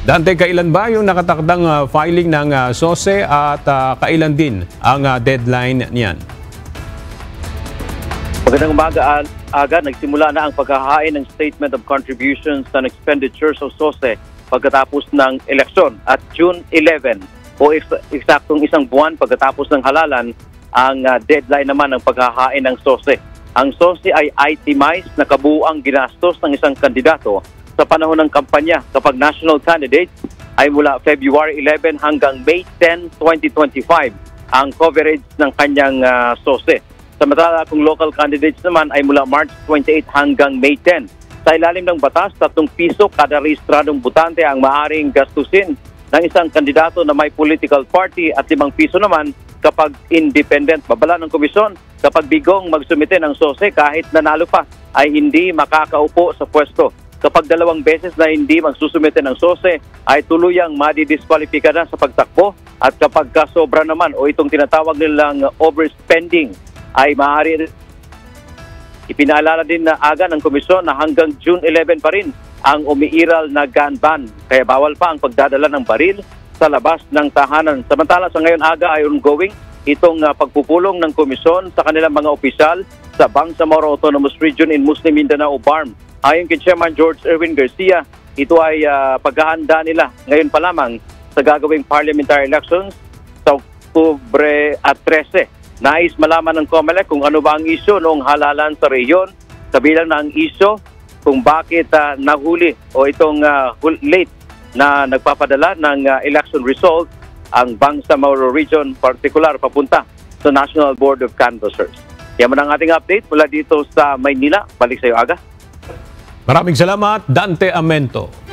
Dante, kailan ba yung nakatakdang filing ng SOSE at kailan din ang deadline niyan? Magandang umaga, Aga. Nagsimula na ang paghahain ng Statement of Contributions and Expenditures o SOSE pagkatapos ng eleksyon at June 11 o eksaktong isang buwan pagkatapos ng halalan ang deadline naman ng paghahain ng SOSE. Ang SOSE ay itemized na kabuuang ginastos ng isang kandidato sa panahon ng kampanya kapag national candidate ay mula February 11 hanggang May 10, 2025 ang coverage ng kanyang SOSE. Samantala kung local candidates naman ay mula March 28 hanggang May 10. Sa ilalim ng batas, 3 piso kada rehistradong botante ang maaaring gastusin ng isang kandidato na may political party at 5 piso naman kapag independent. Babala ng komisyon, kapag bigong magsumite ng SOSE kahit nanalo pa ay hindi makakaupo sa pwesto. Kapag 2 beses na hindi magsusumite ng SOSE ay tuluyang madidiskwalipika na sa pagtakbo at kapag kasobra naman o itong tinatawag nilang overspending ay maaari. Ipinaalala din na aga ng komisyon na hanggang June 11 pa rin ang umiiral na gun ban. Kaya bawal pa ang pagdadala ng baril sa labas ng tahanan. Samantala sa ngayon aga ay ongoing itong pagpupulong ng komisyon sa kanilang mga opisyal sa Bangsamoro Autonomous Region in Muslim Mindanao, BARM. Ayon kay Chairman George Erwin Garcia, ito ay paghahanda nila ngayon pa lamang sa gagawing parliamentary elections sa Oktubre 13. Nais malaman ng COMELEC kung ano ba ang isyo noong halalan sa rehiyon, kabilang na ang isyo kung bakit nahuli o itong late na nagpapadala ng election result ang Bangsamoro Region, particular papunta sa National Board of Canvassers. Yan man ang ating update mula dito sa Maynila. Balik sa iyo, Aga. Maraming salamat, Dante Amento.